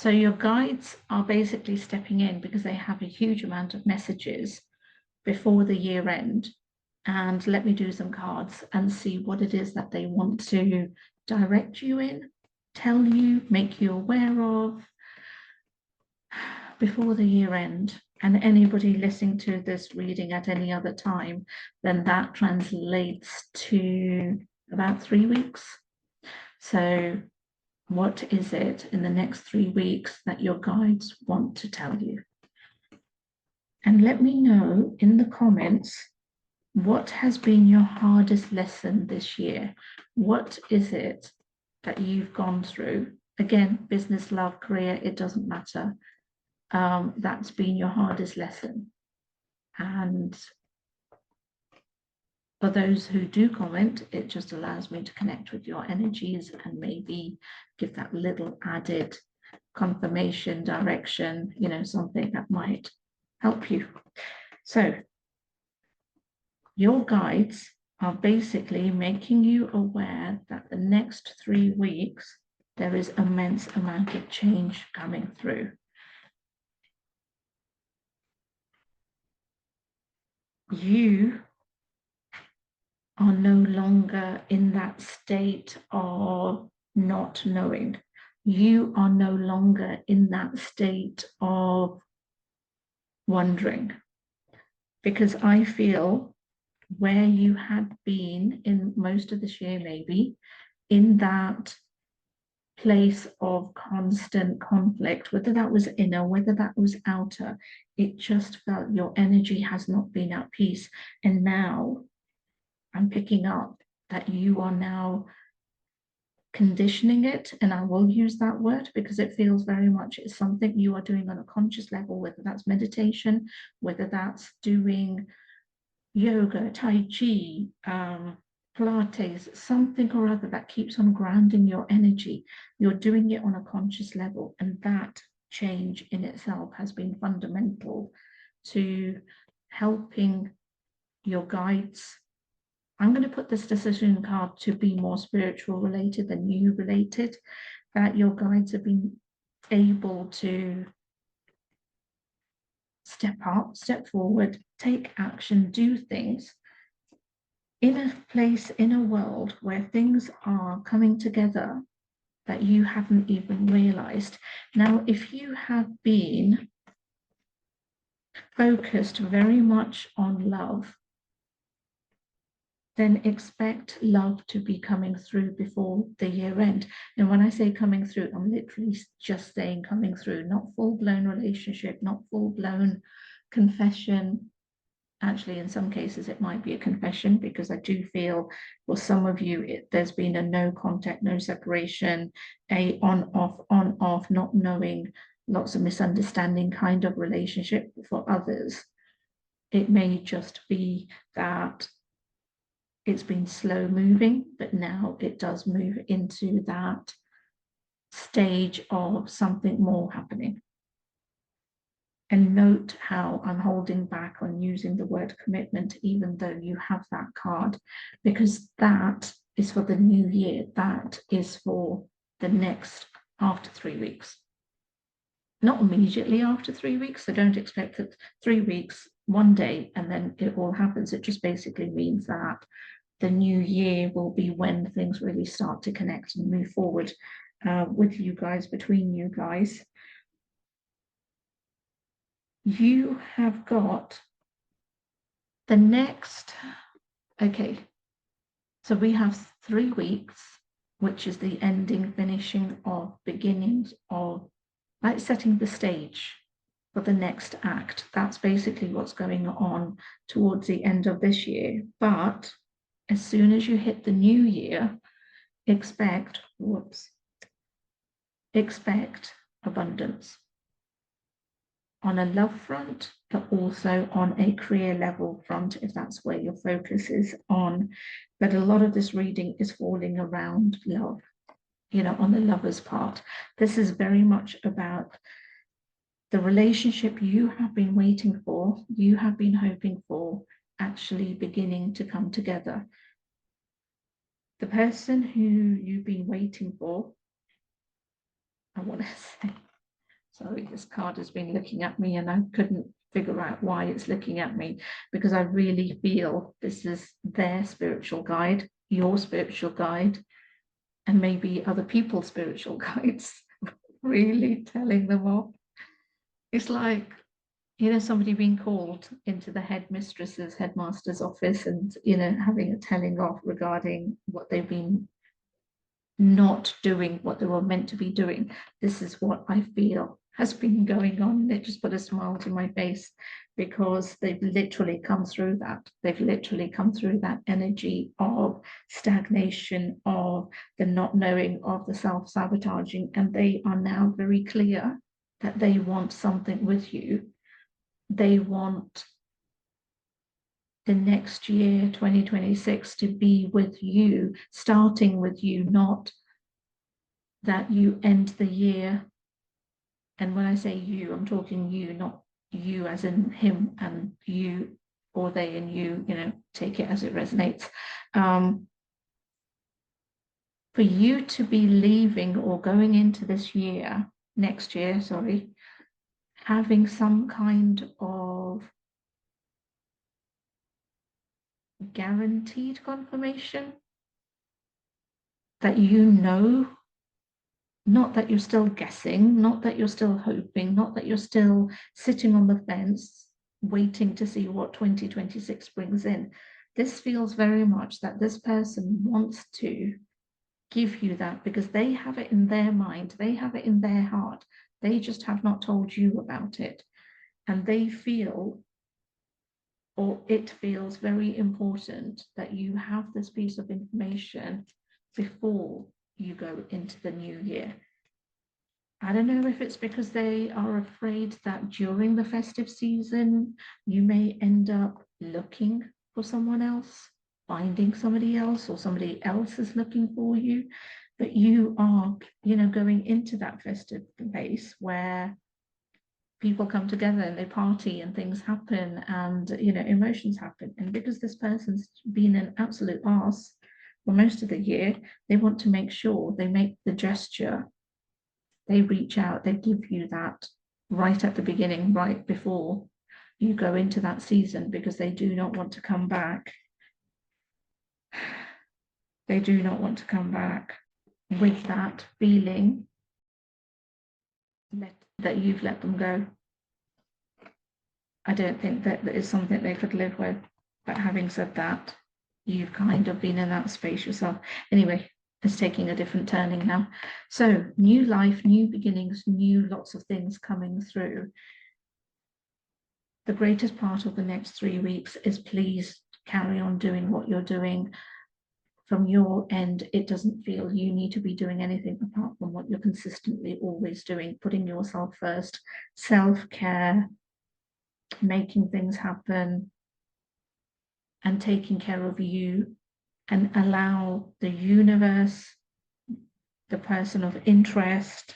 So your guides are basically stepping in because they have a huge amount of messages before the year end. And let me do some cards and see what it is that they want to direct you in, tell you, make you aware of before the year end. And anybody listening to this reading at any other time, then that translates to about 3 weeks. So what is it in the next 3 weeks that your guides want to tell you? And let me know in the comments, what has been your hardest lesson this year? What is it that you've gone through? Again, business, love, career, it doesn't matter. That's been your hardest lesson. And for those who do comment, it just allows me to connect with your energies and maybe give that little added confirmation, direction, something that might help you. So your guides are basically making you aware that the next 3 weeks, there is immense amount of change coming through. You are no longer in that state of not knowing. You are no longer in that state of wondering. Because I feel where you had been in most of this year, maybe, in that place of constant conflict, whether that was inner, whether that was outer, it just felt your energy has not been at peace. And now I'm picking up that you are now conditioning it, and I will use that word because it feels very much it's something you are doing on a conscious level, whether that's meditation, whether that's doing yoga, tai chi, Pilates, something or other that keeps on grounding your energy. You're doing it on a conscious level, and that change in itself has been fundamental to helping your guides. I'm going to put this decision card to be more spiritual related than you related, that your guides have been able to step up, step forward, take action, do things in a place, in a world where things are coming together that you haven't even realized. Now, if you have been focused very much on love, then expect love to be coming through before the year end. And when I say coming through, I'm literally just saying coming through, not full-blown relationship, not full-blown confession. Actually, in some cases, it might be a confession, because I do feel for some of you, there's been a no contact, no separation, a on, off, not knowing, lots of misunderstanding kind of relationship. For others, it may just be that it's been slow moving, but now it does move into that stage of something more happening. And note how I'm holding back on using the word commitment, even though you have that card, because that is for the new year. That is for the next after 3 weeks. Not immediately after 3 weeks. So don't expect that 3 weeks, one day, and then it all happens. It just basically means that the new year will be when things really start to connect and move forward with you guys, between you guys. You have got the next, okay, so we have 3 weeks, which is the ending, finishing of, beginnings of, like setting the stage for the next act. That's basically what's going on towards the end of this year. But as soon as you hit the new year, expect abundance on a love front, but also on a career level front, if that's where your focus is on. But a lot of this reading is falling around love, on the lover's part. This is very much about the relationship you have been waiting for, you have been hoping for, actually beginning to come together. The person who you've been waiting for, I want to say, this card has been looking at me and I couldn't figure out why it's looking at me, because I really feel this is their spiritual guide, your spiritual guide, and maybe other people's spiritual guides really telling them off. It's like, you know, somebody being called into the headmaster's office and, you know, having a telling off regarding what they've been not doing, what they were meant to be doing. This is what I feel has been going on. It just put a smile to my face, because they've literally come through that. They've literally come through that energy of stagnation, of the not knowing, of the self-sabotaging, and they are now very clear that they want something with you. They want the next year, 2026, to be with you, starting with you, not that you end the year. And when I say you, I'm talking you, not you as in him and you, or they and you, you know, take it as it resonates. For you to be leaving or going into this year, next year, sorry, having some kind of guaranteed confirmation that you know, not that you're still guessing, not that you're still hoping, not that you're still sitting on the fence waiting to see what 2026 brings in. This feels very much that this person wants to give you that, because they have it in their mind, they have it in their heart, they just have not told you about it. And they feel, or it feels very important that you have this piece of information before you go into the new year. I don't know if it's because they are afraid that during the festive season, you may end up looking for someone else, finding somebody else, or somebody else is looking for you. But you are, you know, going into that festive place where people come together and they party and things happen and, you know, emotions happen. And because this person's been an absolute arse for most of the year, they want to make sure they make the gesture. They reach out, they give you that right at the beginning, right before you go into that season, because they do not want to come back. They do not want to come back with that feeling that you've let them go. I don't think that is something they could live with. But having said that, you've kind of been in that space yourself. Anyway, it's taking a different turning now. So new life, new beginnings, new lots of things coming through. The greatest part of the next 3 weeks is please carry on doing what you're doing. From your end, it doesn't feel you need to be doing anything apart from what you're consistently always doing, putting yourself first, self-care, making things happen, and taking care of you, and allow the universe, the person of interest,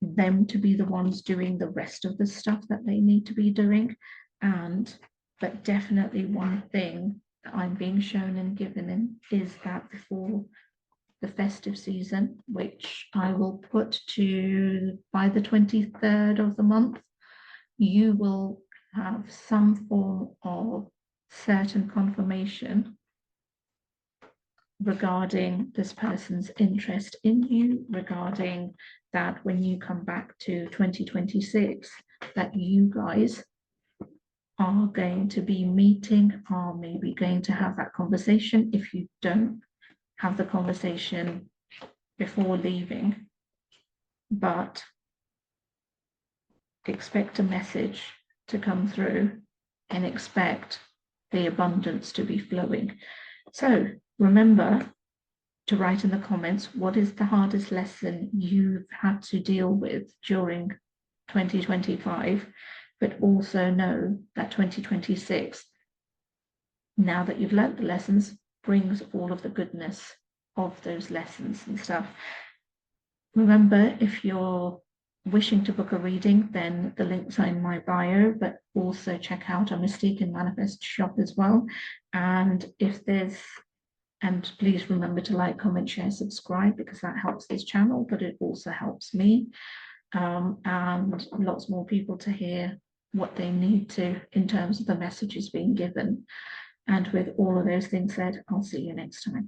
them to be the ones doing the rest of the stuff that they need to be doing. But definitely one thing that I'm being shown and given in is that before the festive season, which I will put to by the 23rd of the month, you will have some form of certain confirmation regarding this person's interest in you, regarding that when you come back to 2026, that you guys are going to be meeting, are maybe going to have that conversation. If you don't have the conversation before leaving, but expect a message to come through and expect the abundance to be flowing. So remember to write in the comments, what is the hardest lesson you've had to deal with during 2025, but also know that 2026, now that you've learnt the lessons, brings all of the goodness of those lessons and stuff. Remember, if you're wishing to book a reading, then the links are in my bio, but also check out our Mystique and Manifest shop as well. And please remember to like, comment, share, subscribe, because that helps this channel, but it also helps me. and lots more people to hear what they need to in terms of the messages being given. And with all of those things said, I'll see you next time.